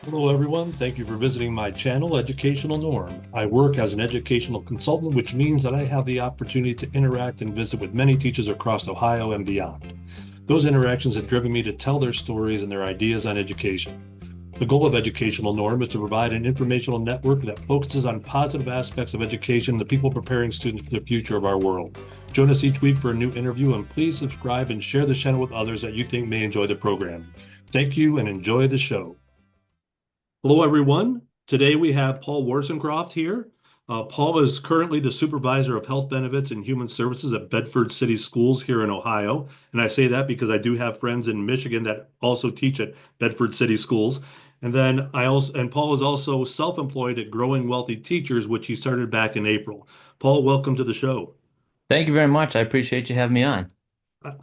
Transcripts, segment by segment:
Hello, everyone. Thank you for visiting my channel, Educational Norm. I work as an educational consultant, which means that I have the opportunity to interact and visit with many teachers across Ohio and beyond. Those interactions have driven me to tell their stories and their ideas on education. The goal of Educational Norm is to provide an informational network that focuses on positive aspects of education, the people preparing students for the future of our world. Join us each week for a new interview, and please subscribe and share the channel with others that you think may enjoy the program. Thank you and enjoy the show. Hello, everyone. Today we have Paul Worsencroft here. Paul is currently the supervisor of health benefits and human services at Bedford City Schools here in Ohio. And I say that because I do have friends in Michigan that also teach at Bedford City Schools. And Paul is also self-employed at Growing Wealthy Teachers, which he started back in April. Paul, welcome to the show. Thank you very much. I appreciate you having me on.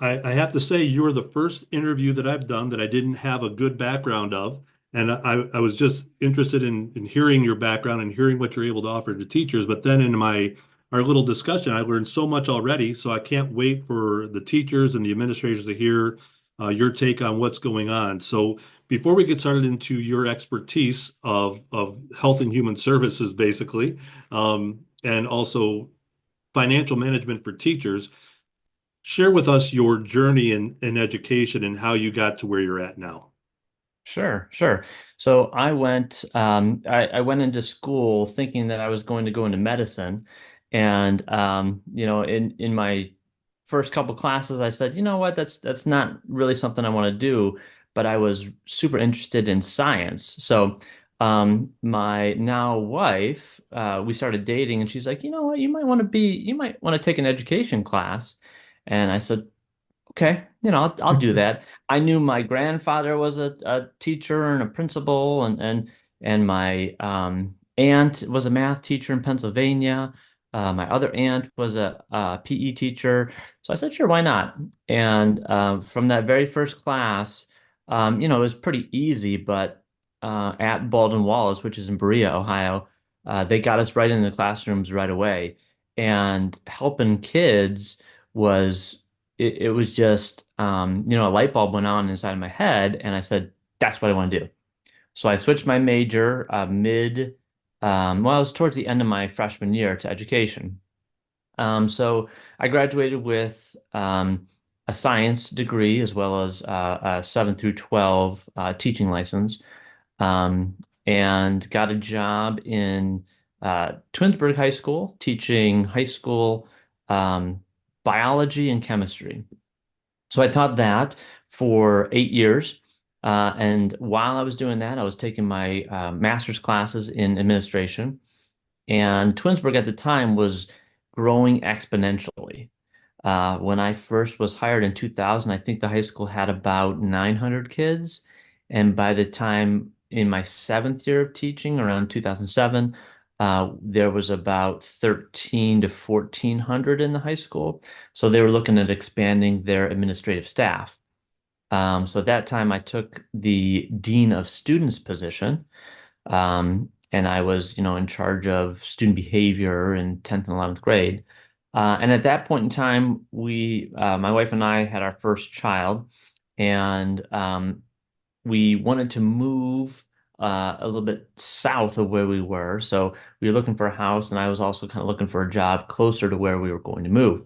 I have to say, you were the first interview that I've done that I didn't have a good background of. And I was just interested in hearing your background and hearing what you're able to offer to teachers. But then in our little discussion, I learned so much already. So I can't wait for the teachers and the administrators to hear your take on what's going on. So before we get started into your expertise of health and human services, basically, and also financial management for teachers, share with us your journey in education and how you got to where you're at now. Sure, sure. So I went into school thinking that I was going to go into medicine. And, in my first couple classes, I said, you know what, that's not really something I want to do. But I was super interested in science. So, my now wife, we started dating and she's like, you know what, you might want to take an education class. And I said, okay, I'll do that. I knew my grandfather was a teacher and a principal, and my aunt was a math teacher in Pennsylvania. My other aunt was a PE teacher. So I said, sure, why not? And from that very first class, it was pretty easy, but at Baldwin Wallace, which is in Berea, Ohio, they got us right into the classrooms right away. And helping kids was it was just a light bulb went on inside of my head, and I said, that's what I want to do. So I switched my major it was towards the end of my freshman year to education. So I graduated with a science degree as well as a 7 through 12 teaching license, um, and got a job in Twinsburg High School teaching high school um, biology and chemistry. So I taught that for 8 years. And while I was doing that, I was taking my master's classes in administration. And Twinsburg at the time was growing exponentially. When I first was hired in 2000, I think the high school had about 900 kids. And by the time in my seventh year of teaching, around 2007, there was about 13 to 1400 in the high school. So they were looking at expanding their administrative staff. So at that time, I took the dean of students position, and I was, in charge of student behavior in 10th and 11th grade. And at that point in time, my wife and I had our first child, and we wanted to move a little bit south of where we were. So we were looking for a house, and I was also kind of looking for a job closer to where we were going to move.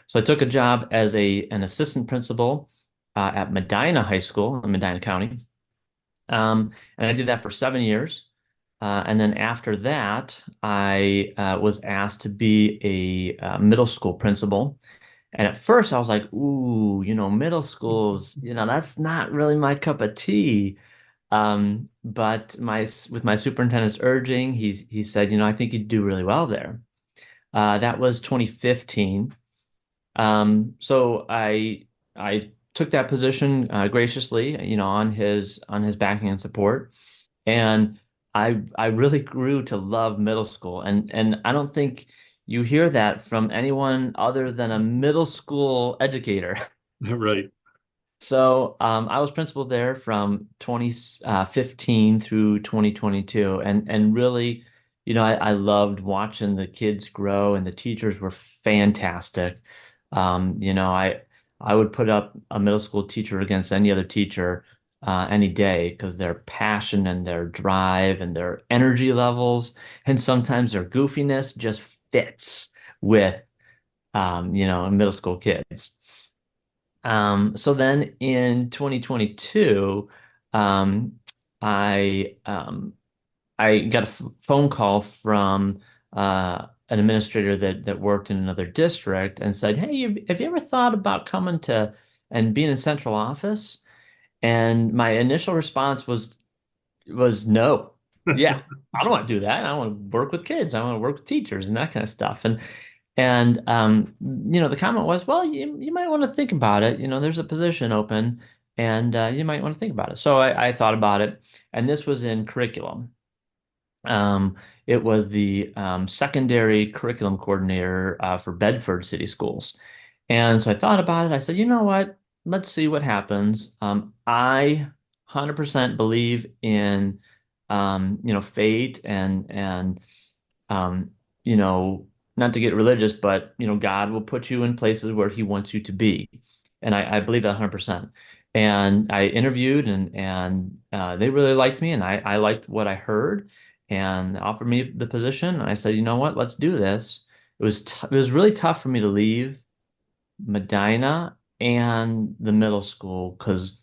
So I took a job as an assistant principal at Medina High School in Medina County. And I did that for 7 years. And then after that, I was asked to be a middle school principal. And at first, I was like, ooh, middle schools, that's not really my cup of tea. But with my superintendent's urging, he said, I think you'd do really well there. That was 2015. So I took that position graciously, on his backing and support, and I really grew to love middle school, and I don't think you hear that from anyone other than a middle school educator. Right. So I was principal there from 2015 through 2022, and really, I loved watching the kids grow, and the teachers were fantastic. I would put up a middle school teacher against any other teacher. any day because their passion and their drive and their energy levels and sometimes their goofiness just fits with middle school kids. So then in 2022, um, I I got a phone call from an administrator that worked in another district and said, "Hey, have you ever thought about coming to and being in central office?" And my initial response was no. Yeah, I don't want to do that. I want to work with kids. I want to work with teachers and that kind of stuff. And the comment was, well, you might want to think about it. There's a position open, and you might want to think about it. So I thought about it, and this was in curriculum. It was the secondary curriculum coordinator for Bedford City Schools. And so I thought about it. I said, you know what? Let's see what happens. I 100% believe in, fate and um, you know, not to get religious, but God will put you in places where He wants you to be, and I believe that 100%. And I interviewed, and they really liked me, and I liked what I heard, and offered me the position. And I said, you know what, let's do this. It was really tough for me to leave Medina and the middle school because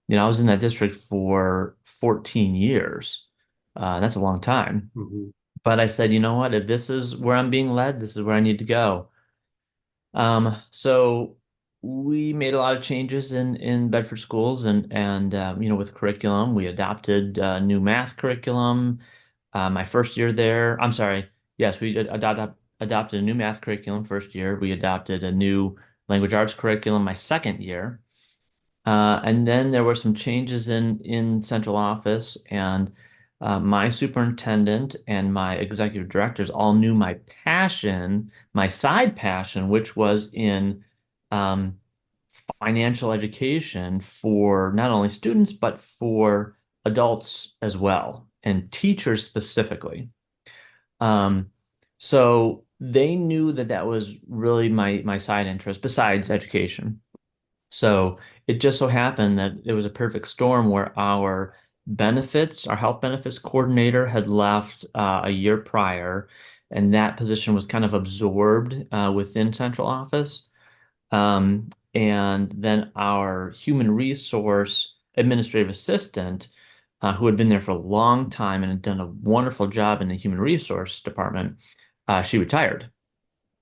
I was in that district for 14 years. That's a long time. Mhm. But I said, you know what? If this is where I'm being led, this is where I need to go. So we made a lot of changes in Bedford schools, and with curriculum, we adopted new math curriculum. My first year there, I'm sorry, yes, we adopted a new math curriculum first year. We adopted a new language arts curriculum my second year. And then there were some changes in central office, and my superintendent and my executive directors all knew my passion, my side passion, which was in um, financial education for not only students but for adults as well, and teachers specifically. Um, so they knew that that was really my side interest besides education. So it just so happened that it was a perfect storm where our health benefits coordinator had left a year prior, and that position was kind of absorbed within central office. And then our human resource administrative assistant, who had been there for a long time and had done a wonderful job in the human resource department, she retired.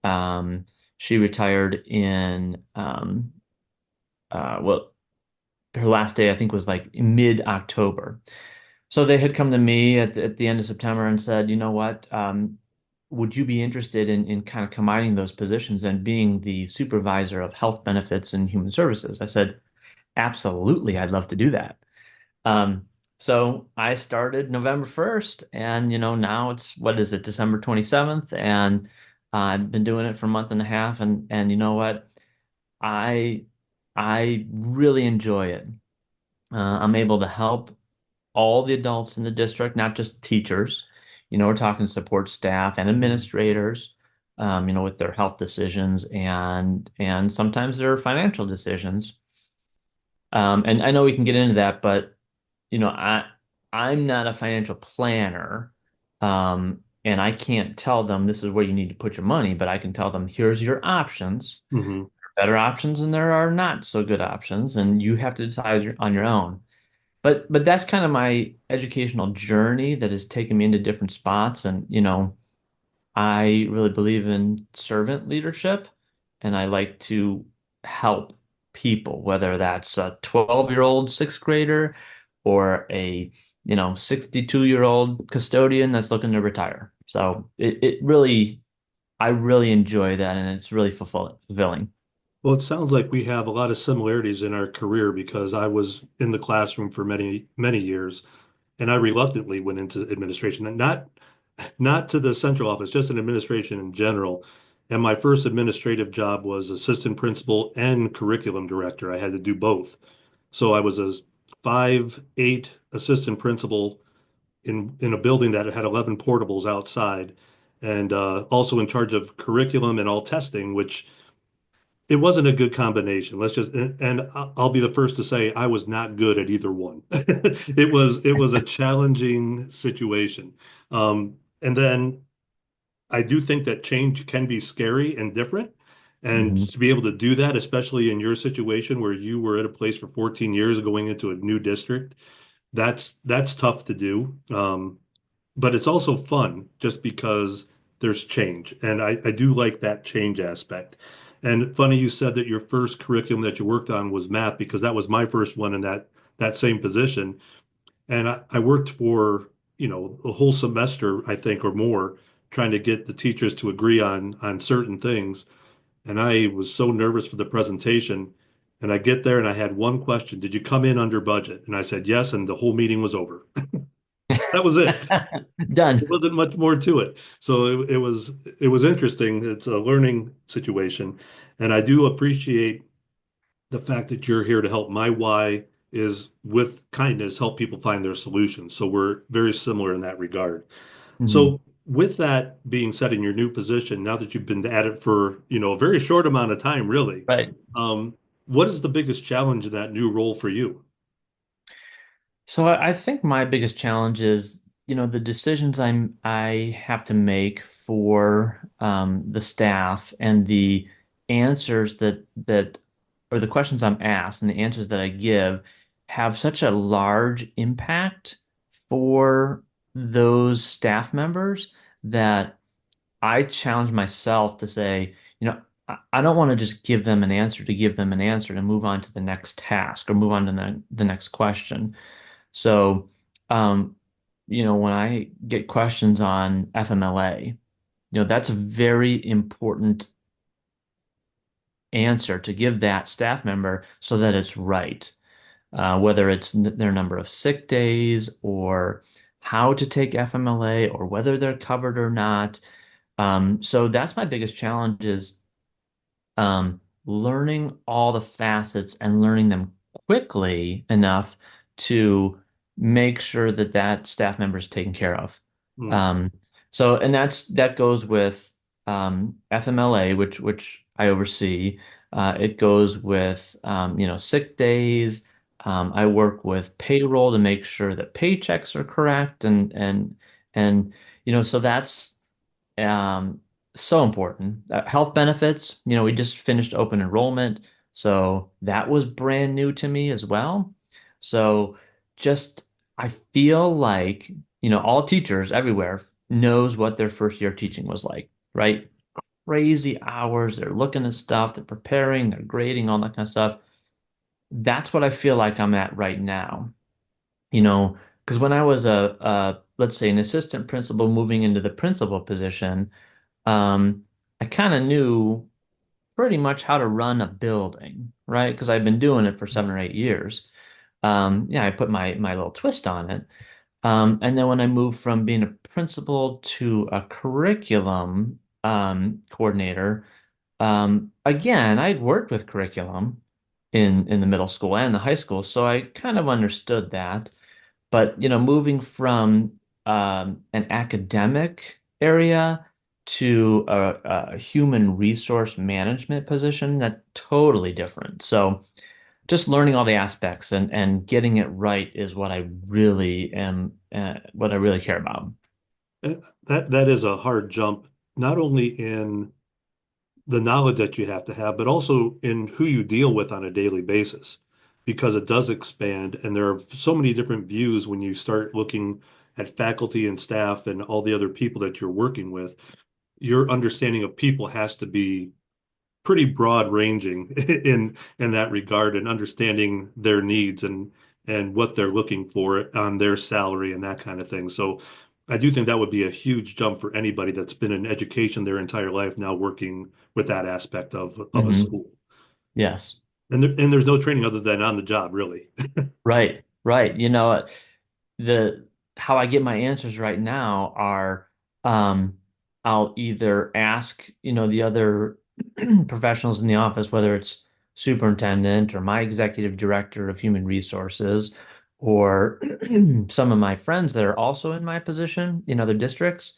Um, she retired in well, her last day, I think, was like mid-October. So they had come to me at the end of September and said, you know what, would you be interested in kind of combining those positions and being the supervisor of health benefits and human services? I said, absolutely, I'd love to do that. Um, so I started November 1st, and now it's, what is it, December 27th, and I've been doing it for a month and a half, and you know what? I I really enjoy it. I'm able to help all the adults in the district, not just teachers. We're talking support staff and Mhm. administrators, with their health decisions and sometimes their financial decisions. And I know we can get into that, but you know, I I'm not a financial planner, and I can't tell them this is where you need to put your money, but I can tell them here's your options, Mhm. better options, and there are not so good options, and you have to decide on your own. But that's kind of my educational journey that has taken me into different spots. And, I really believe in servant leadership, and I like to help people, whether that's a 12-year-old sixth grader or a, 62-year-old custodian that's looking to retire. So I really enjoy that, and it's really fulfilling. Well, it sounds like we have a lot of similarities in our career because I was in the classroom for many, many years, and I reluctantly went into administration, and not to the central office, just in administration in general. And my first administrative job was assistant principal and curriculum director. I had to do both. So I was a 5'8" assistant principal in a building that had 11 portables outside, and also in charge of curriculum and all testing, which it wasn't a good combination. Let's just and I'll be the first to say I was not good at either one. It was a challenging situation. And then I do think that change can be scary and different. And Mhm. to be able to do that, especially in your situation where you were at a place for 14 years going into a new district, that's tough to do. But it's also fun just because there's change. And I do like that change aspect. And funny you said that your first curriculum that you worked on was math because that was my first one in that same position. And I worked for, a whole semester, I think, or more, trying to get the teachers to agree on certain things. And I was so nervous for the presentation. And I get there and I had one question. Did you come in under budget? And I said yes, and the whole meeting was over. That was it. There Done. wasn't much more to it. So it was interesting. It's a learning situation. And I do appreciate the fact that you're here to help. My why is with kindness, help people find their solutions. So we're very similar in that regard. Mhm. So with that being said, in your new position, now that you've been at it for, a very short amount of time, really, Right. um, what is the biggest challenge in that new role for you? So I think my biggest challenge is, the decisions I have to make for the staff and the answers that or the questions I'm asked and the answers that I give have such a large impact for those staff members that I challenge myself to say, I don't want to just give them an answer to give them an answer to move on to the next task or move on to the next question. So, um, when I get questions on FMLA, that's a very important answer to give that staff member so that it's right. Whether it's their number of sick days or how to take FMLA or whether they're covered or not. So that's my biggest challenge is learning all the facets and learning them quickly enough to make sure that that staff member is taken care of. Hmm. Um, and that goes with FMLA, which I oversee. It goes with sick days. I work with payroll to make sure that paychecks are correct, and so that's um, so important. Health benefits, we just finished open enrollment, so that was brand new to me as well. So just I feel like, all teachers everywhere knows what their first year teaching was like, right? Crazy hours, they're looking at stuff, they're preparing, they're grading, all that kind of stuff. That's what I feel like I'm at right now. Because when I was let's say an assistant principal moving into the principal position, um, I kind of knew pretty much how to run a building, right? Because I've been doing it for 7 or 8 years. Yeah, I put my little twist on it. And then when I moved from being a principal to a curriculum coordinator, again, I'd worked with curriculum in the middle school and the high school, so I kind of understood that. But, moving from an academic area to a human resource management position, that's totally different. So just learning all the aspects and getting it right is what I really care about. That is a hard jump, not only in the knowledge that you have to have, but also in who you deal with on a daily basis, because it does expand. And there are so many different views when you start looking at faculty and staff and all the other people that you're working with. Your understanding of people has to be pretty broad ranging in that regard and understanding their needs and what they're looking for on their salary and that kind of thing. So I do think that would be a huge jump for anybody that's been in education their entire life now working with that aspect of a Hmm. school. Yes. And there's no training other than on the job, really. Right, right. The how I get my answers right now are I'll either ask, the other professionals in the office, whether it's superintendent or my executive director of human resources, or some of my friends that are also in my position in other districts.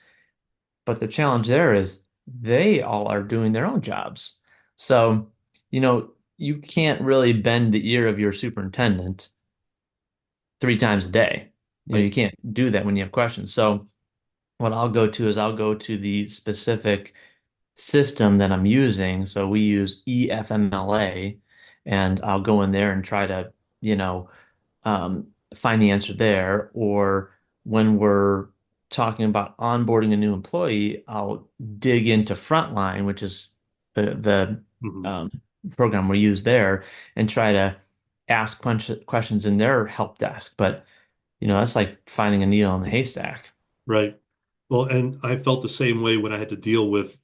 But the challenge there is they all are doing their own jobs. So you can't really bend the ear of your superintendent 3 times a day. You Right. can't do that when you have questions. So what I'll go to is I'll go to the specific system that I'm using. So we use EFMLA, and I'll go in there and try to, you know, find the answer there. Or when we're talking about onboarding a new employee, I'll dig into Frontline, which is the Mhm. program we use there, and try to ask questions in their help desk. But that's like finding a needle in a haystack. Right. Well, and I felt the same way when I had to deal with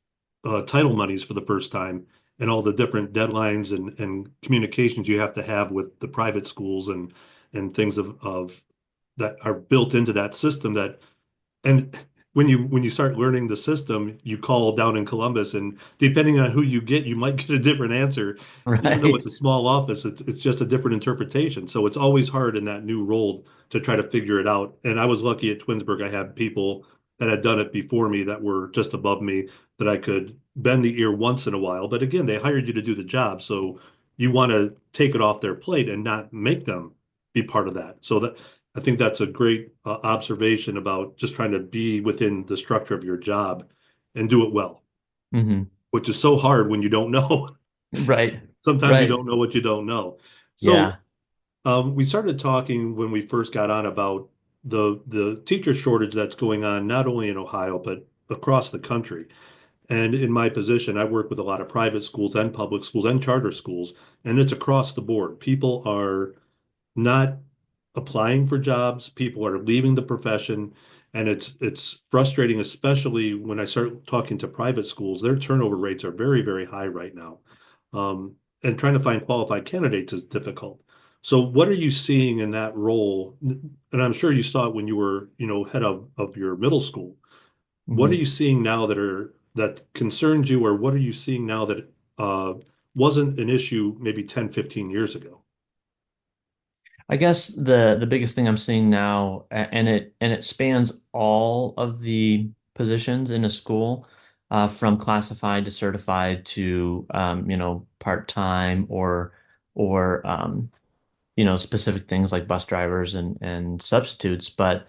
title monies for the first time and all the different deadlines and communications you have to have with the private schools and things of that are built into that system that and when you start learning the system, you call down in Columbus, and depending on who you get, you might get a different answer. Even though it's Right. a small office, it's just a different interpretation. So it's always hard in that new role to try to figure it out. And I was lucky at Twinsburg. I had people that had done it before me that were just above me that I could bend the ear once in a while. But again, they hired you to do the job, so you want to take it off their plate and not make them be part of that. So that I think that's a great observation about just trying to be within the structure of your job and do it well, Hmm. which is so hard when you don't know. Right. Sometimes you Right. don't know what you don't know. So Yeah. we started talking when we first got on about the teacher shortage that's going on not only in Ohio but across the country. And in my position, I work with a lot of private schools and public schools and charter schools, and it's across the board. People are not applying for jobs. People are leaving the profession, and it's frustrating, especially when I start talking to private schools. Their turnover rates are very, very high right now, and trying to find qualified candidates is difficult. So, what are you seeing in that role? And I'm sure you saw it when you were, head of your middle school. What are Hmm. you seeing now that concerns you, or what are you seeing now that wasn't an issue maybe 10, 15 years ago? I guess the biggest thing I'm seeing now, and it spans all of the positions in a school, from classified to certified to part-time or specific things like bus drivers and substitutes. But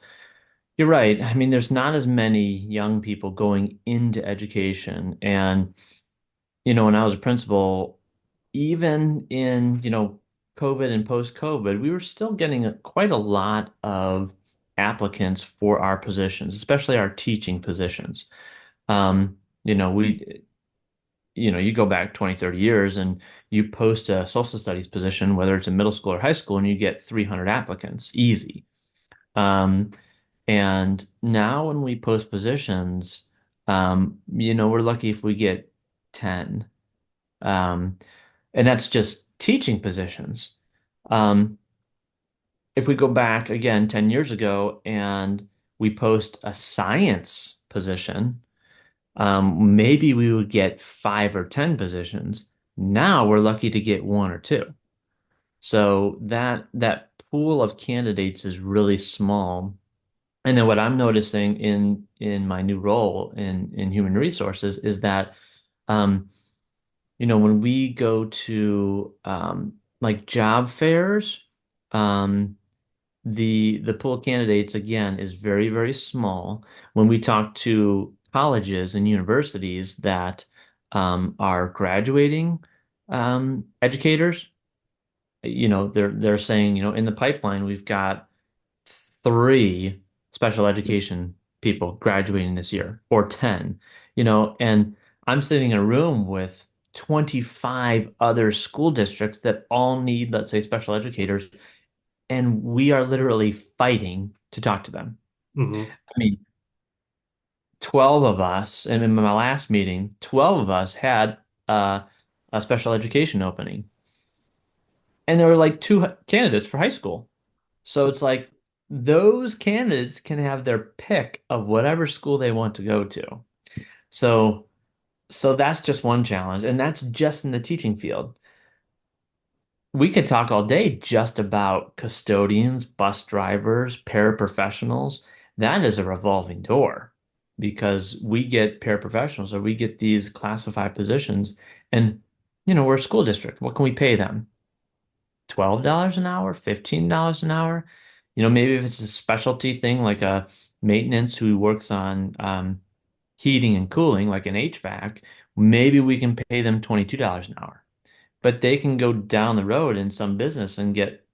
you're right. I mean, there's not as many young people going into education. And when I was a principal, even in, COVID and post-COVID, we were still getting quite a lot of applicants for our positions, especially our teaching positions. Um, you go back 20, 30 years and you post a social studies position, whether it's in middle school or high school, and you get 300 applicants, easy. Um, and now when we post positions, we're lucky if we get 10. Um, and that's just teaching positions. Um, if we go back again 10 years ago and we post a science position, maybe we would get 5 or 10 positions. Now we're lucky to get one or two. So that pool of candidates is really small. And then what I'm noticing in my new role in human resources is that um, when we go to like job fairs, um, the pool of candidates again is very, very small. When we talk to colleges and universities that are graduating educators, they're saying, in the pipeline we've got 3 special education people graduating this year, or 10, and I'm sitting in a room with 25 other school districts that all need, let's say, special educators, and we are literally fighting to talk to them. Hmm. I mean, 12 of us, and in my last meeting, 12 of us had uh, a special education opening, and there were like 2 candidates for high school. So it's like those candidates can have their pick of whatever school they want to go to. So so that's just one challenge, and that's just in the teaching field. We could talk all day just about custodians, bus drivers, paraprofessionals. That is a revolving door because we get paraprofessionals or we get these classified positions, and we're a school district. What can we pay them? $12 an hour, $15 an hour? Maybe if it's a specialty thing like a maintenance who works on heating and cooling, like an HVAC, maybe we can pay them $22 an hour. But they can go down the road in some business and get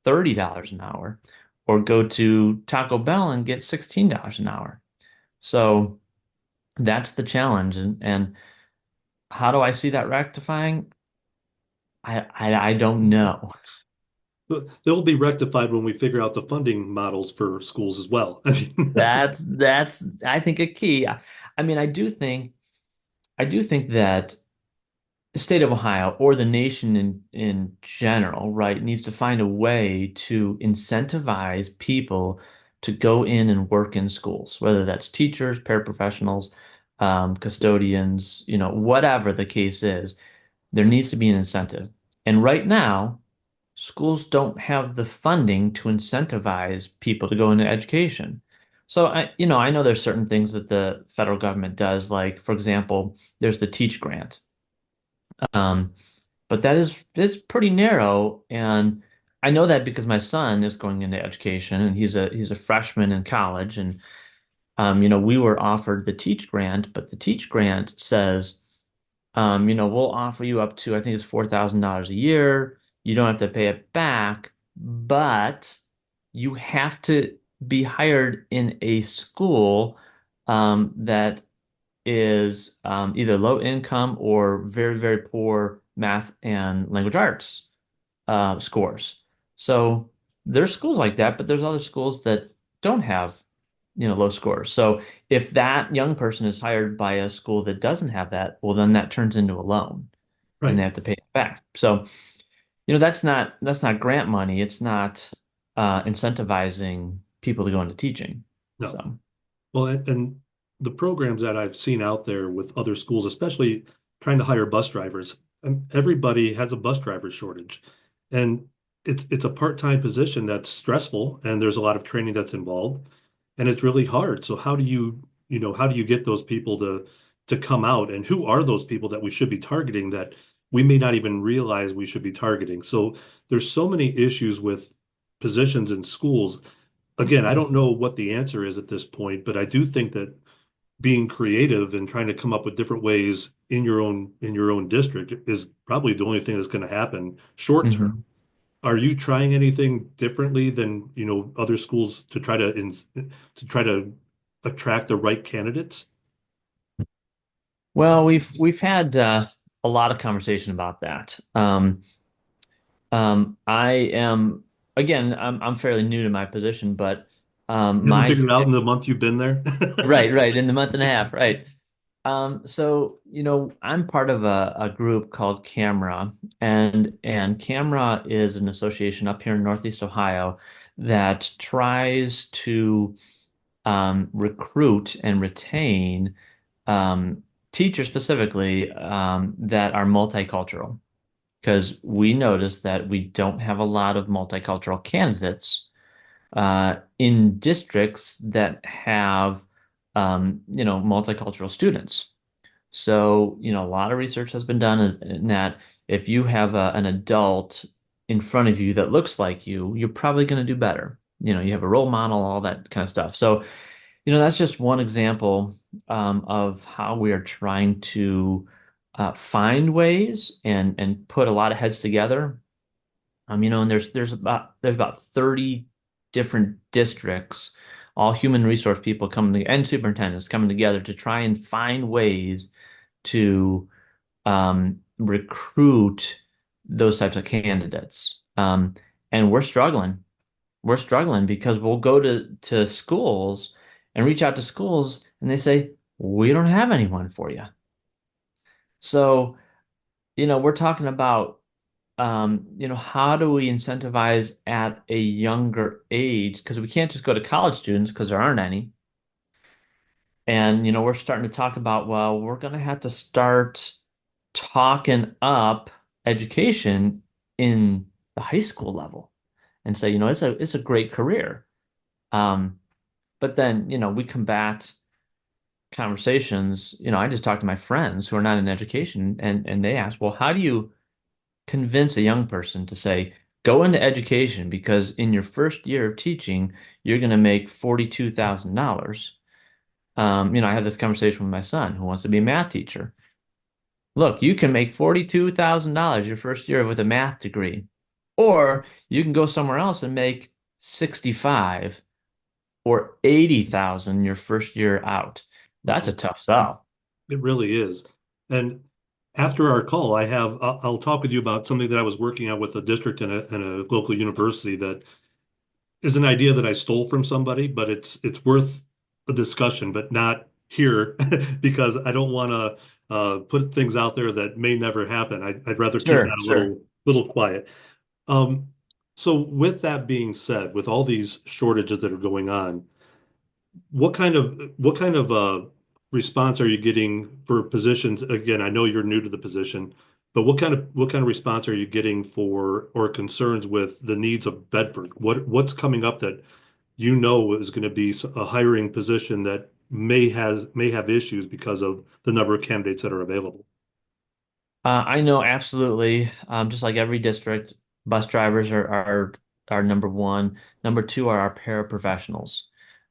$30 an hour, or go to Taco Bell and get $16 an hour. So that's the challenge. And how do I see that rectifying? I don't know. But they'll be rectified when we figure out the funding models for schools as well. I mean, That's I think a key. I mean, I do think that the state of Ohio or the nation in general, right, needs to find a way to incentivize people to go in and work in schools, whether that's teachers, paraprofessionals, custodians, whatever the case is, there needs to be an incentive. And right now, schools don't have the funding to incentivize people to go into education. So I know there's certain things that the federal government does, like, for example, there's the Teach Grant. Um, but that is pretty narrow, and I know that because my son is going into education and he's a freshman in college, and we were offered the Teach Grant, but the Teach Grant says, we'll offer you up to, I think it's $4,000 a year. You don't have to pay it back, but you have to be hired in a school that is either low income or very, very poor math and language arts scores. So there's schools like that, but there's other schools that don't have, low scores. So if that young person is hired by a school that doesn't have that, well, then that turns into a loan and they right. have to pay it back. So, that's not grant money. It's not incentivizing people to go into teaching. No. So, Well, and the programs that I've seen out there with other schools, especially trying to hire bus drivers, everybody has a bus driver shortage, and it's a part-time position that's stressful, and there's a lot of training that's involved, and it's really hard. So how do you get those people to come out, and who are those people that we should be targeting that we may not even realize we should be targeting? So there's so many issues with positions in schools. Again, I don't know what the answer is at this point, but I do think that being creative and trying to come up with different ways in your own district is probably the only thing that's going to happen short term. mhm. Are you trying anything differently than, other schools to try to attract the right candidates? Well, we've had a lot of conversation about that. I am again, I'm fairly new to my position, but You haven't my figured it out in the month you've been there? right, in the month and a half, right. So I'm part of a group called Camera, and Camera is an association up here in Northeast Ohio that tries to recruit and retain teachers specifically that are multicultural, because we notice that we don't have a lot of multicultural candidates in districts that have multicultural students. So, a lot of research has been done in that if you have an adult in front of you that looks like you're probably going to do better. You have a role model, all that kind of stuff. So, that's just one example of how we are trying to find ways and put a lot of heads together. And there's about 30 different districts, all human resource people coming to, and superintendents coming together to try and find ways to recruit those types of candidates. And we're struggling. We're struggling because we'll go to schools and reach out to schools and they say, we don't have anyone for you. So, we're talking about how do we incentivize at a younger age? Because we can't just go to college students because there aren't any. And, we're starting to talk about, well, we're going to have to start talking up education in the high school level and say, it's a great career. Um, but then, we combat conversations, I just talk to my friends who are not in education and they ask, well, how do you convince a young person to say, go into education because in your first year of teaching, you're going to make $42,000. I had this conversation with my son who wants to be a math teacher. Look, you can make $42,000 your first year with a math degree, or you can go somewhere else and make 65 or 80,000 your first year out. That's a Mhm. tough sell. It really is. And after our call, I'll talk with you about something that I was working on with a district and a local university that is an idea that I stole from somebody, but it's worth a discussion, but not here because I don't want to put things out there that may never happen. I'd rather keep that Sure, a sure. little quiet. Um, so with that being said, with all these shortages that are going on, what kind of response are you getting for positions? Again, I know you're new to the position, but what kind of response are you getting for or concerns with the needs of Bedford? What's coming up that you know is going to be a hiring position that may have issues because of the number of candidates that are available? I know absolutely. Just like every district, bus drivers are number one. Number two are our paraprofessionals.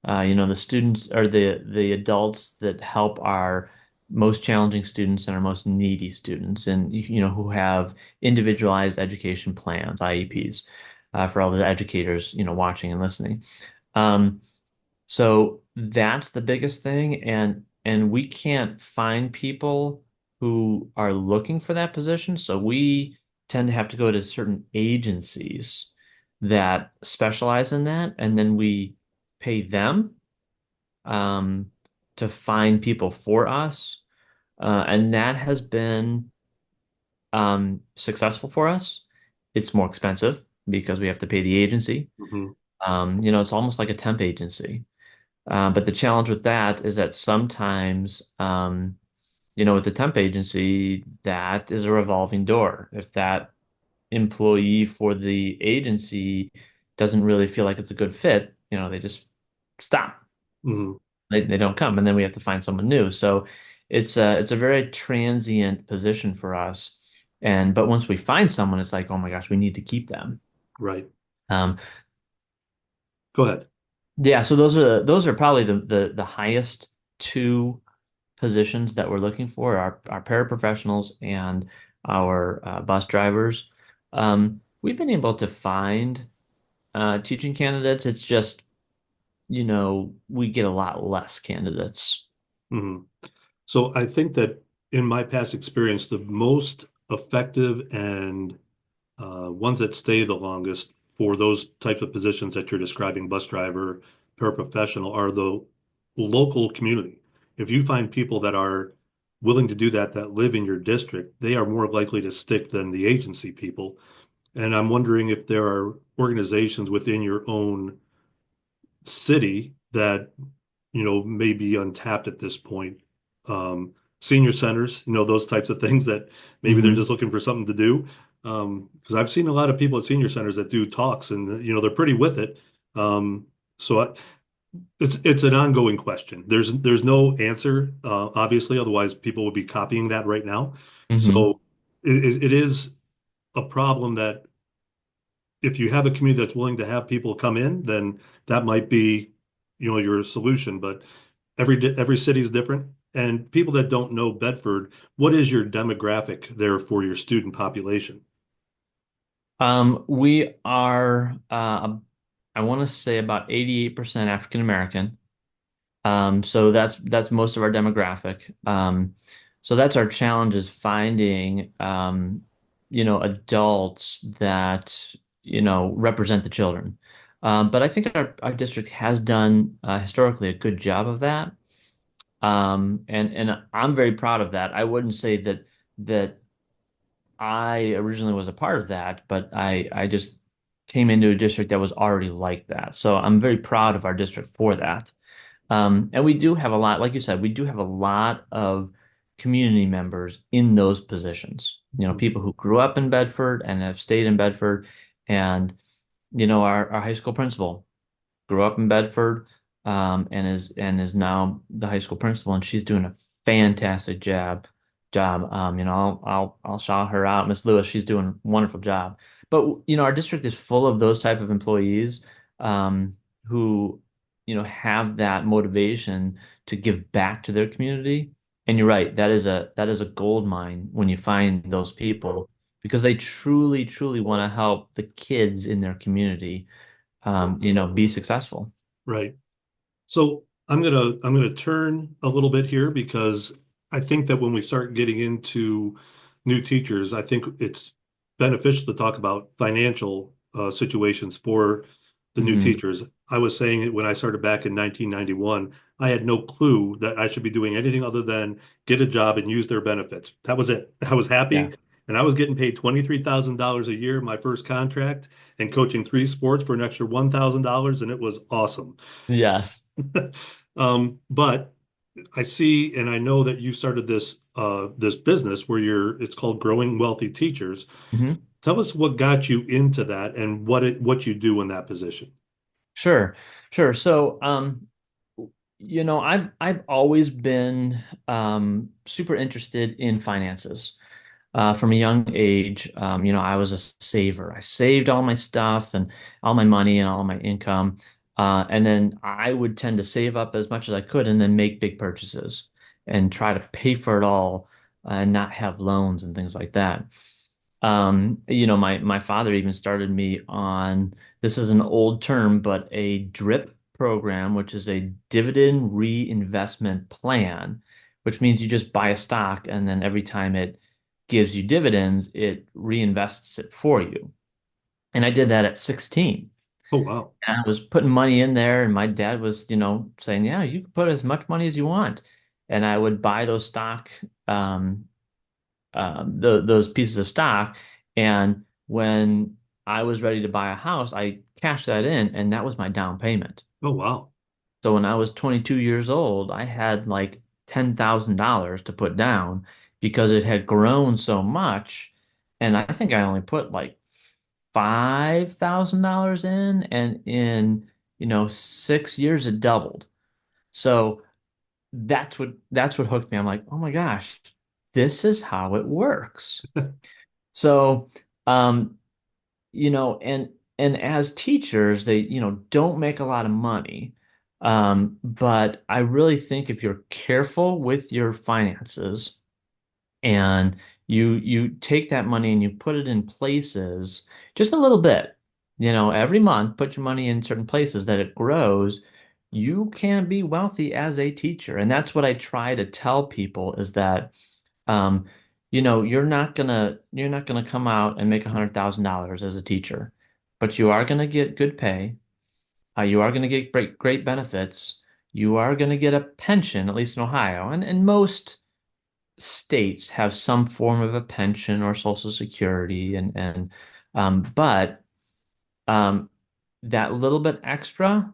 The students or the adults that help our most challenging students and our most needy students, and who have individualized education plans, IEPs, for all the educators, watching and listening. Um, so that's the biggest thing, and we can't find people who are looking for that position. So we tend to have to go to certain agencies that specialize in that, and then we pay them um, to find people for us. And that has been successful for us. It's more expensive because we have to pay the agency. Hmm. It's almost like a temp agency. But the challenge with that is that sometimes, with the temp agency, that is a revolving door. If that employee for the agency doesn't really feel like it's a good fit, they just stop. Hmm. They don't come, and then we have to find someone new. So it's a very transient position for us. But once we find someone, it's like, oh my gosh, we need to keep them. Right. Um, Go ahead. yeah, so those are probably the highest two positions that we're looking for, our paraprofessionals and our bus drivers. We've been able to find teaching candidates. It's just, we get a lot less candidates. Hmm. So I think that in my past experience, the most effective and ones that stay the longest for those types of positions that you're describing, bus driver, paraprofessional, are the local community. If you find people that are willing to do that, that live in your district, they are more likely to stick than the agency people. And I'm wondering if there are organizations within your own city that may be untapped at this point. Senior centers, those types of things that maybe they're Hmm. just looking for something to do. Because I've seen a lot of people at senior centers that do talks, and they're pretty with it. Um, so it's an ongoing question. There's no answer, obviously, otherwise people would be copying that right now. Hmm. So it is a problem that if you have a community that's willing to have people come in, then that might be, your solution. But every city is different. And people that don't know Bedford, what is your demographic there for your student population? We are, I want to say about 88% African American. So that's most of our demographic. So that's our challenge is finding, adults that, represent the children. But I think our district has done historically a good job of that. And I'm very proud of that. I wouldn't say that I originally was a part of that, but I just came into a district that was already like that. So I'm very proud of our district for that. And we do have a lot, like you said, we do have a lot of community members in those positions. People who grew up in Bedford and have stayed in Bedford. And, our high school principal grew up in Bedford. and is now the high school principal, and she's doing a fantastic job. I'll shout her out, Miss Lewis. She's doing a wonderful job. But our district is full of those type of employees who have that motivation to give back to their community. And you're right, that is a gold mine when you find those people because they truly, truly want to help the kids in their community, be successful. Right. So I'm gonna turn a little bit here because I think that when we start getting into new teachers, I think it's beneficial to talk about financial situations for the new Hmm. teachers. I was saying it when I started back in 1991, I had no clue that I should be doing anything other than get a job and use their benefits. That was it. I was Yeah. happy, and I was getting paid $23,000 a year, my first contract, and coaching three sports for an extra $1,000, and it was awesome. Yes. But I see and I know that you started this business where it's called Growing Wealthy Teachers. Hmm. Tell us what got you into that and what you do in that position. Sure. Sure. So, I've always been super interested in finances. From a young age, I was a saver. I saved all my stuff and all my money and all my income. And then I would tend to save up as much as I could and then make big purchases and try to pay for it all and not have loans and things like that. My father even started me on, this is an old term, but a DRIP program, which is a dividend reinvestment plan, which means you just buy a stock and then every time it gives you dividends, it reinvests it for you. And I did that at 16. Oh, wow. And I was putting money in there, and my dad was, saying, "Yeah, you can put as much money as you want." And I would buy those um, those pieces of stock. And when I was ready to buy a house, I cashed that in, and that was my down payment. Oh, wow. So when I was 22 years old, I had like $10,000 to put down because it had grown so much. And I think I only put like $5,000 in, and in 6 years it doubled. So that's what hooked me. I'm like, oh my gosh, this is how it works. So, um, and as teachers, they, don't make a lot of money. But I really think if you're careful with your finances and you take that money and you put it in places just a little bit, every month, put your money in certain places that it grows, you can be wealthy as a teacher. And that's what I try to tell people is that um, you're not gonna come out and make $100,000 as a teacher, but you are gonna get good pay. You are gonna get great benefits. You are gonna get a pension, at least in Ohio, and most states have some form of a pension or Social Security, but um, that little bit extra,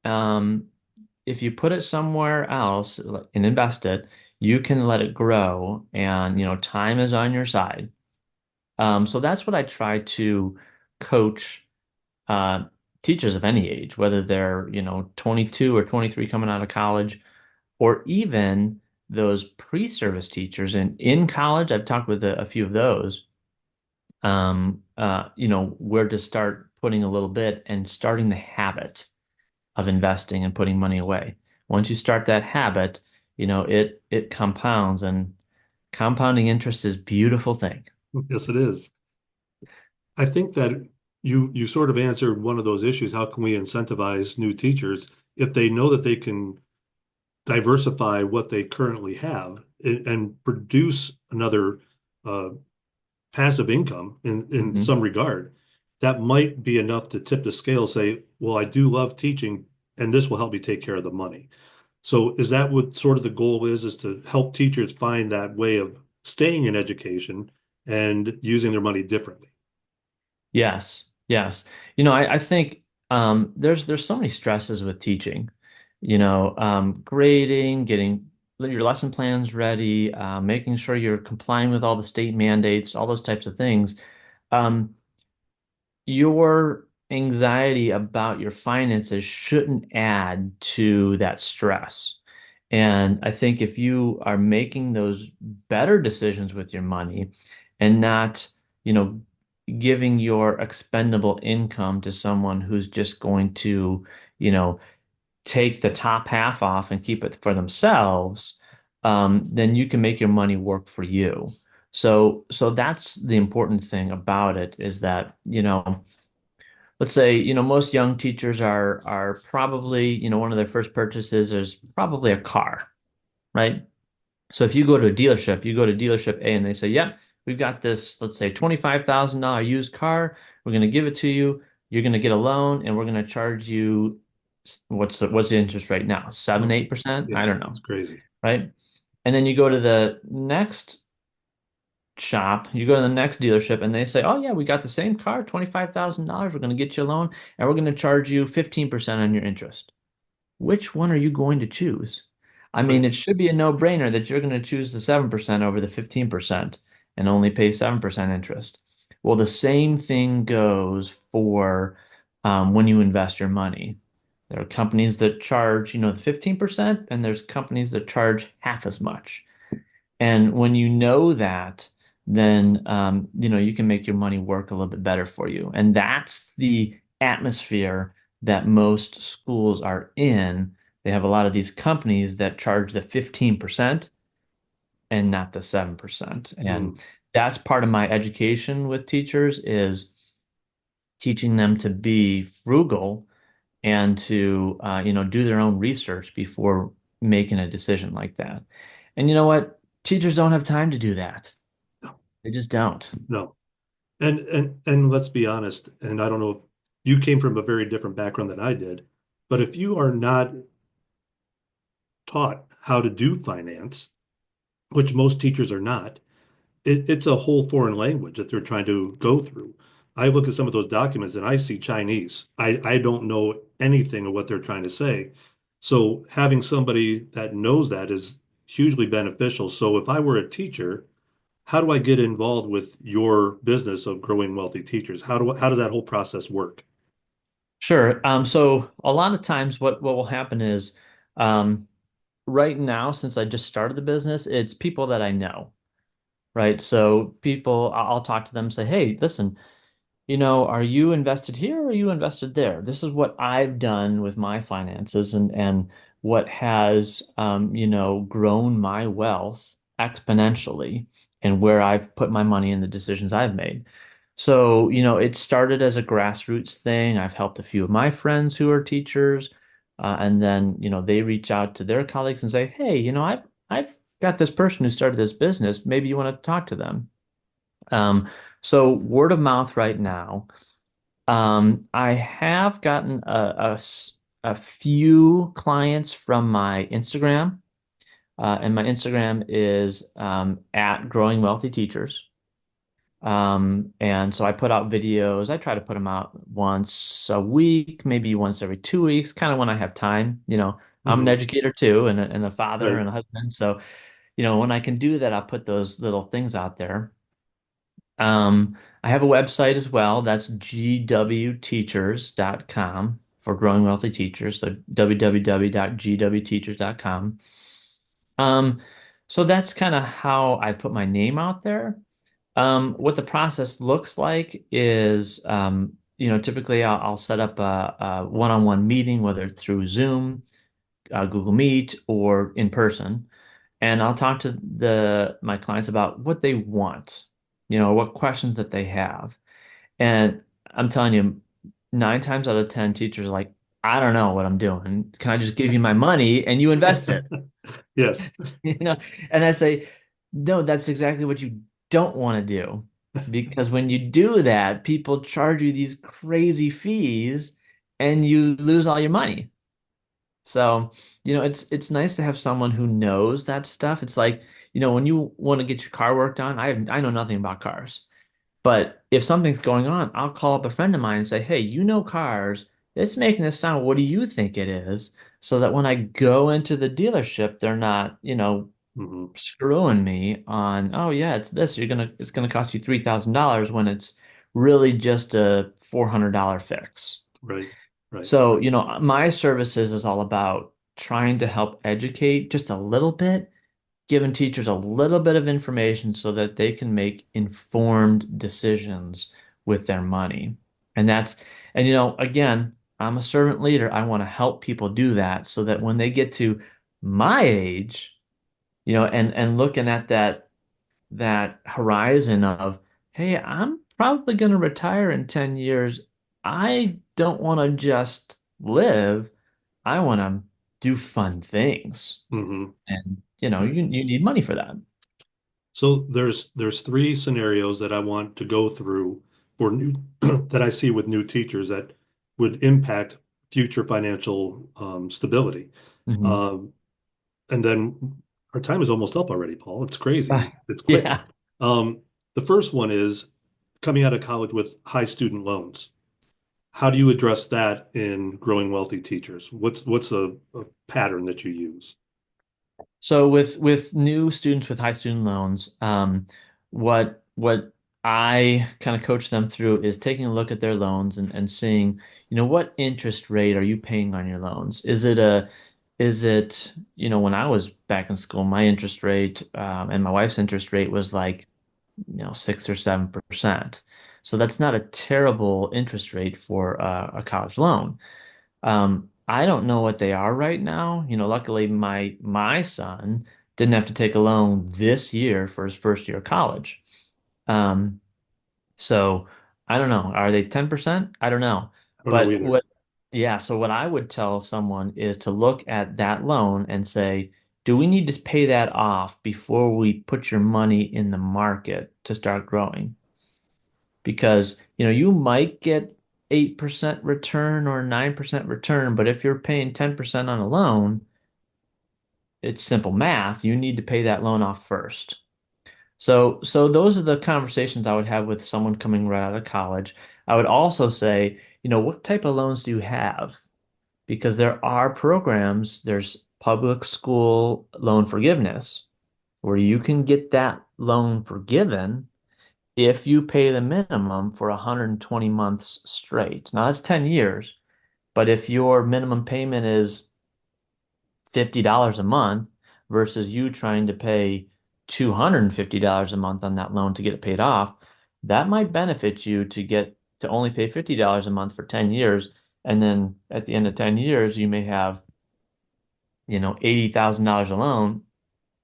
um, if you put it somewhere else and invest it, you can let it grow, and time is on your side. So that's what I try to coach uh, teachers of any age, whether they're 22 or 23 coming out of college, or even those pre-service teachers. And in college, I've talked with a few of those. Where to start putting a little bit and starting the habit of investing and putting money away. Once you start that habit, it compounds, and compounding interest is a beautiful thing. Yes, it is. I think that you sort of answered one of those issues. How can we incentivize new teachers if they know that they can diversify what they currently have and produce another uh, passive income in Hmm. some regard, that might be enough to tip the scale, say, well, I do love teaching, and this will help me take care of the money. So is that what sort of the goal is to help teachers find that way of staying in education and using their money differently? Yes, yes. I think there's so many stresses with teaching. Grading, getting your lesson plans ready, making sure you're complying with all the state mandates, all those types of things. Um, anxiety about your finances shouldn't add to that stress. And I think if you are making those better decisions with your money and not, you know, giving your expendable income to someone who's just going to, you know, take the top half off and keep it for themselves, then you can make your money work for you. So that's the important thing about it is that, let's say, most young teachers are probably, one of their first purchases is probably a car, right? So if you go to a dealership, you go to dealership A and they say, "Yep, we've got this, let's say $25,000 used car. We're going to give it to you. You're going to get a loan and we're going to charge you what's the interest rate now? 7, Oh, 8%? I yeah, don't it's know, crazy. right?" And then you go to the next shop, you go to the next dealership and they say, "Oh yeah, we got the same car, $25,000. We're going to get you a loan and we're going to charge you 15% on your interest." Which one are you going to choose? I mean, Right. it should be a no-brainer that you're going to choose the 7% over the 15% and only pay 7% interest. Well, the same thing goes for when you invest your money. There are companies that charge, the 15%, and there's companies that charge half as much. And when you know that, then you can make your money work a little bit better for you. And that's the atmosphere that most schools are in. They have a lot of these companies that charge the 15% and not the 7%. Mm. And that's part of my education with teachers is teaching them to be frugal and to do their own research before making a decision like that. And you know what? Teachers don't have time to do that. No, They just don't. no. And let's be honest, and I don't know if you came from a very different background than I did, but if you are not taught how to do finance, which most teachers are not, it's a whole foreign language that they're trying to go through. I look at some of those documents and I see Chinese. I don't know anything of what they're trying to say. So having somebody that knows that is hugely beneficial. So if I were a teacher, how do I get involved with your business of growing wealthy teachers? How does that whole process work? Sure. So a lot of times what will happen is um, right now, since I just started the business, it's people that I know, right? So people, I'll talk to them and say, "Hey, listen, are you invested here or are you invested there? This is what I've done with my finances and what has grown my wealth exponentially and where I've put my money in the decisions I've made." So, it started as a grassroots thing. I've helped a few of my friends who are teachers, and then, they reach out to their colleagues and say, "Hey, I've got this person who started this business. Maybe you want to talk to them." Um, so word of mouth right now. I have gotten a few clients from my Instagram, and my Instagram is at Growing Wealthy Teachers. And so I put out videos. I try to put them out once a week, maybe once every 2 weeks, kind of when I have time. I'm an Hmm. educator too, and a father Right. and a husband. So, when I can do that, I'll put those little things out there. I have a website as well. That's gwteachers.com for growing wealthy teachers. So www.gwteachers.com. Um, so that's kind of how I put my name out there. What the process looks like is, typically I'll set up a one-on-one meeting, whether it's through Zoom, Google Meet, or in person. And I'll talk to my clients about what they want, what questions that they have. And I'm telling you, 9 times out of 10, teachers are like, "I don't know what I'm doing. Can I just give you my money and you invest it?" Yes. You know, and I say, "No, that's exactly what you don't want to do. Because when you do that, people charge you these crazy fees and you lose all your money." So, it's nice to have someone who knows that stuff. It's like, when you want to get your car worked on, I know nothing about cars. But if something's going on, I'll call up a friend of mine and say, "Hey, you know cars. It's making this sound. What do you think it is?" So that when I go into the dealership, they're not, Hmm. screwing me on, "Oh yeah, it's this. It's gonna cost you $3,000 when it's really just a $400 fix. Right. Right. So, my services is all about trying to help educate just a little bit, giving teachers a little bit of information so that they can make informed decisions with their money. And again, I'm a servant leader. I want to help people do that so that when they get to my age, and looking at that horizon of, hey, I'm probably going to retire in 10 years. I don't want to just live. I want to do fun things. Hmm. And, you need money for that. So there's three scenarios that I want to go through for new that I see with new teachers that would impact future financial stability. Hmm. Um, and then our time is almost up already, Paul. It's crazy. Right. It's quick. Yeah. Um, the first one is coming out of college with high student loans. How do you address that in growing wealthy teachers? What's a pattern that you use? So with new students with high student loans, what I kind of coach them through is taking a look at their loans and seeing, what interest rate are you paying on your loans? When I was back in school, my interest rate and my wife's interest rate was like, 6 or 7%. So that's not a terrible interest rate for a college loan. I don't know what they are right now. Luckily my son didn't have to take a loan this year for his first year of college. Um, so I don't know. Are they 10%? I don't know. I don't know But either. yeah, so what I would tell someone is to look at that loan and say, do we need to pay that off before we put your money in the market to start growing? Because you might get 8% return or 9% return, but if you're paying 10% on a loan, it's simple math. You need to pay that loan off first. So those are the conversations I would have with someone coming right out of college. I would also say, what type of loans do you have? Because there are programs, there's public school loan forgiveness where you can get that loan forgiven if you pay the minimum for 120 months straight. Now that's 10 years, but if your minimum payment is $50 a month versus you trying to pay $250 a month on that loan to get it paid off, that might benefit you to only pay $50 a month for 10 years. And then at the end of 10 years, you may have, $80,000 a loan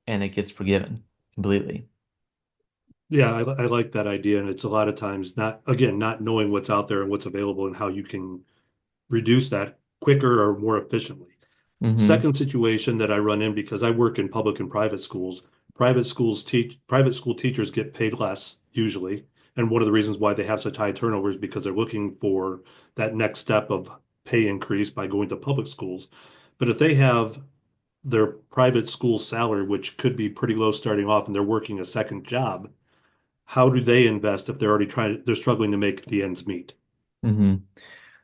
and it gets forgiven completely. Yeah, I like that idea, and it's a lot of times not knowing what's out there and what's available and how you can reduce that quicker or more efficiently. Hmm. Second situation that I run in because I work in public and private schools. Private school teachers get paid less usually, and one of the reasons why they have such high turnover is because they're looking for that next step of pay increase by going to public schools. But if they have their private school salary, which could be pretty low starting off, and they're working a second job, how do they invest if they're struggling to make the ends meet? Hmm.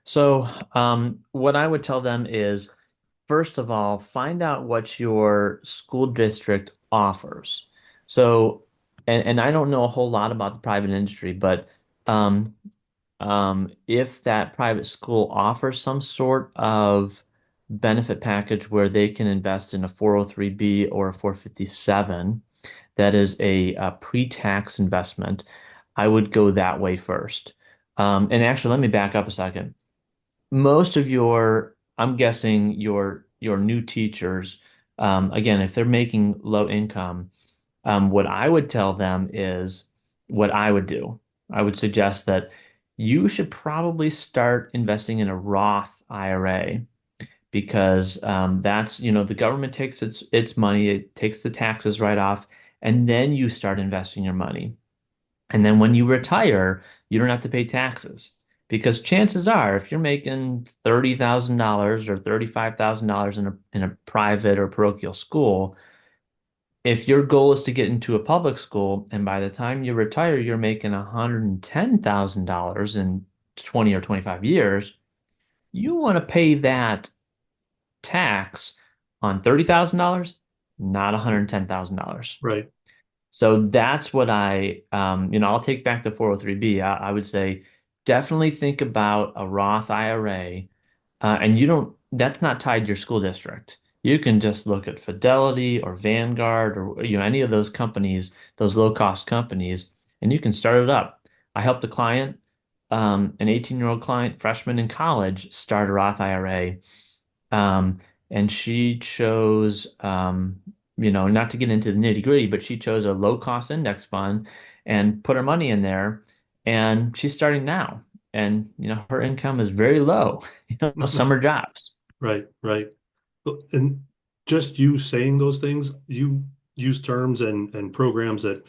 So, what I would tell them is, first of all, find out what your school district offers. So, and I don't know a whole lot about the private industry, but um, if that private school offers some sort of benefit package where they can invest in a 403(b) or a 457, that is a pre-tax investment, I would go that way first. And actually, let me back up a second. Most of I'm guessing your new teachers, again, if they're making low income, what I would tell them is what I would do. I would suggest that you should probably start investing in a Roth IRA because the government takes its money, it takes the taxes right off, and then you start investing your money. And then when you retire, you don't have to pay taxes. Because chances are, if you're making $30,000 or $35,000 in a private or parochial school, if your goal is to get into a public school, and by the time you retire, you're making $110,000 in 20 or 25 years, you want to pay that tax on $30,000, not $110,000. Right. So that's what I'll take back the 403B. I would say definitely think about a Roth IRA. And that's not tied to your school district. You can just look at Fidelity or Vanguard or any of those companies, those low cost companies, and you can start it up. I helped a client, an 18-year-old client, freshman in college, start a Roth IRA. Um, and she chose, not to get into the nitty-gritty, but she chose a low-cost index fund and put her money in there. And she's starting now. And, her income is very low, summer jobs. Right, right. And just you saying those things, you use terms and programs that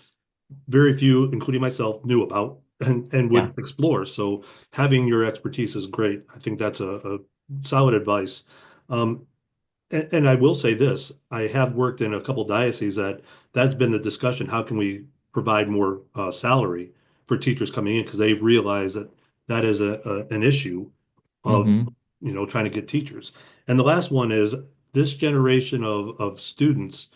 very few, including myself, knew about and Yeah. would explore. So having your expertise is great. I think that's a solid advice. Um, and I will say this, I have worked in a couple dioceses that's been the discussion. How can we provide more salary for teachers coming in? Because they realize that that is an issue of, Hmm. trying to get teachers. And the last one is this generation of students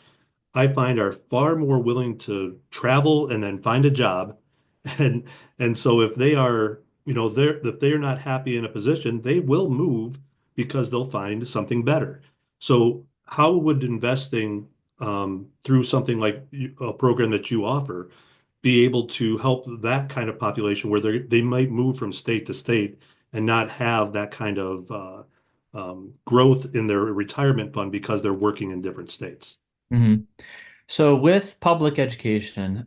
I find are far more willing to travel and then find a job. And and so if they are, if they are not happy in a position, they will move because they'll find something better. So how would investing through something like a program that you offer be able to help that kind of population where they might move from state to state and not have that kind of growth in their retirement fund because they're working in different states? Hmm. So with public education,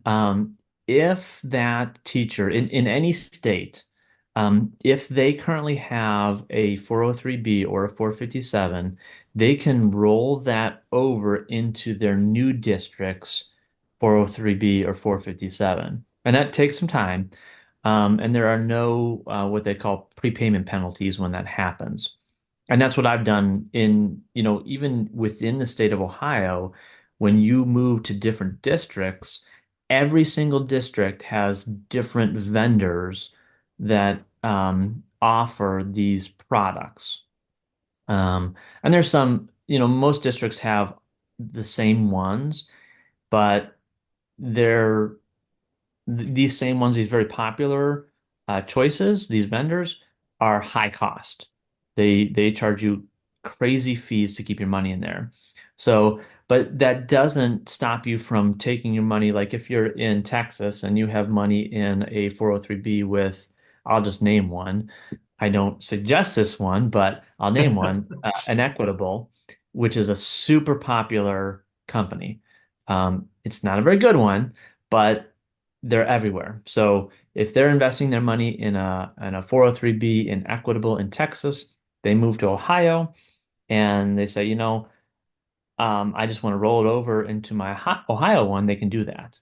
if that teacher in any state, if they currently have a 403B or a 457, they can roll that over into their new district's 403B or 457. And that takes some time. And there are no what they call prepayment penalties when that happens. And that's what I've done even within the state of Ohio, when you move to different districts, every single district has different vendors that offer these products. And there's most districts have the same ones, but they're these same ones, these very popular choices, these vendors are high cost. They charge you crazy fees to keep your money in there. So, but that doesn't stop you from taking your money. Like if you're in Texas and you have money in a 403B with, I'll just name one. I don't suggest this one, but I'll name one, an Equitable, which is a super popular company. It's not a very good one, but they're everywhere. So if they're investing their money in a 403B in Equitable in Texas, they move to Ohio and they say, I just want to roll it over into my Ohio one, they can do that.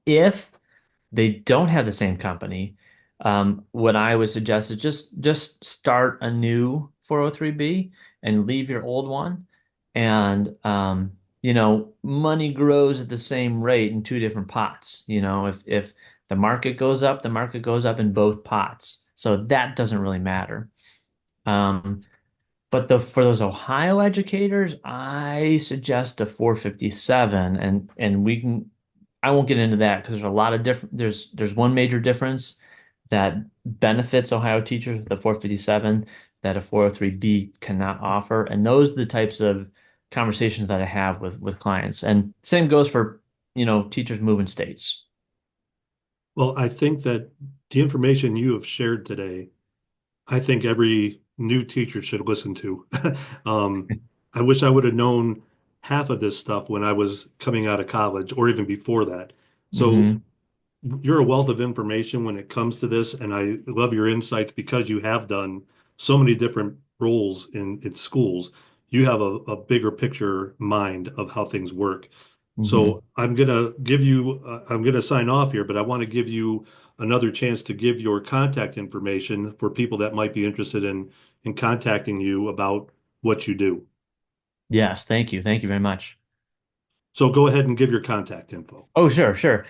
If they don't have the same company, what I would suggest is just start a new 403B and leave your old one. And money grows at the same rate in two different pots. If the market goes up, the market goes up in both pots. So that doesn't really matter. Um, but for those Ohio educators, I suggest a 457, and I won't get into that because there's a lot of different. There's one major difference that benefits Ohio teachers with the 457 that a 403B cannot offer, and those are the types of conversations that I have with clients. And same goes for teachers moving states. Well, I think that the information you have shared today, I think every new teacher should listen to. um, I wish I would have known half of this stuff when I was coming out of college or even before that. So Hmm. you're a wealth of information when it comes to this, and I love your insights because you have done so many different roles in schools. You have a bigger picture mind of how things work. Hmm. So I'm gonna sign off here, but I want to give you another chance to give your contact information for people that might be interested in contacting you about what you do. Yes, thank you. Thank you very much. So go ahead and give your contact info. Oh, sure, sure.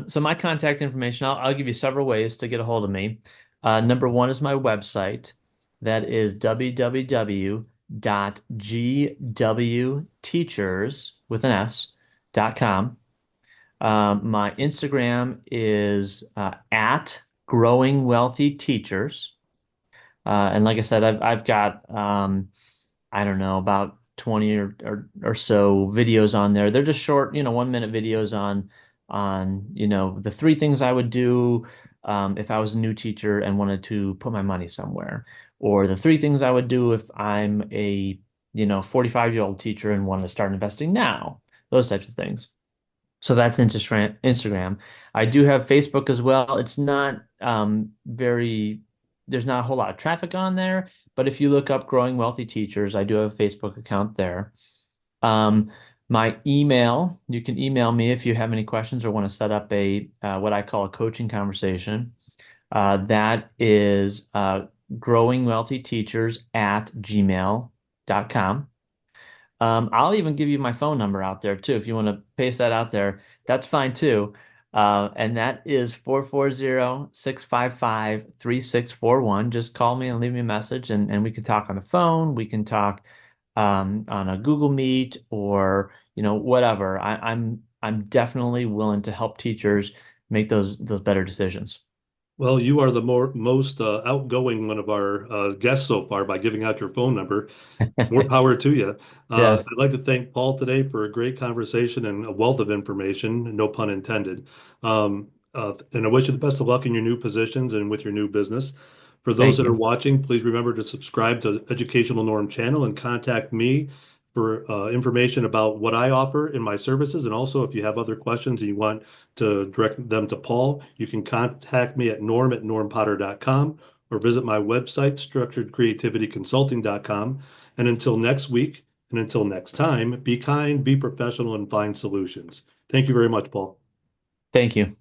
So my contact information, I'll give you several ways to get a hold of me. Number one is my website. That is www.gwteachers with an S.com. My Instagram is at Growing Wealthy Teachers. And like I said, I've got I don't know, about 20 or so videos on there. They're just short, 1 minute videos on, the three things I would do if I was a new teacher and wanted to put my money somewhere, or the three things I would do if I'm a, 45-year-old teacher and want to start investing now, those types of things. So that's Instagram. I do have Facebook as well. It's not there's not a whole lot of traffic on there, but if you look up Growing Wealthy Teachers, I do have a Facebook account there. Um, my email, you can email me if you have any questions or want to set up a what I call a coaching conversation. That is growingwealthyteachers@gmail.com. I'll even give you my phone number out there too. If you want to paste that out there, that's fine too. And that is 440-655-3641. Just call me and leave me a message and we can talk on the phone. We can talk on a Google Meet or, whatever. I'm definitely willing to help teachers make those better decisions. Well, you are the most outgoing one of our guests so far by giving out your phone number. More power to you. Yes. I'd like to thank Paul today for a great conversation and a wealth of information, no pun intended. And I wish you the best of luck in your new positions and with your new business. For those Thank that are you. watching, please remember to subscribe to Educational Norm channel and contact me for information about what I offer in my services. And also, if you have other questions and you want to direct them to Paul, you can contact me at norm@normpotter.com or visit my website, structuredcreativityconsulting.com. And until next week, and until next time, be kind, be professional, and find solutions. Thank you very much, Paul. Thank you.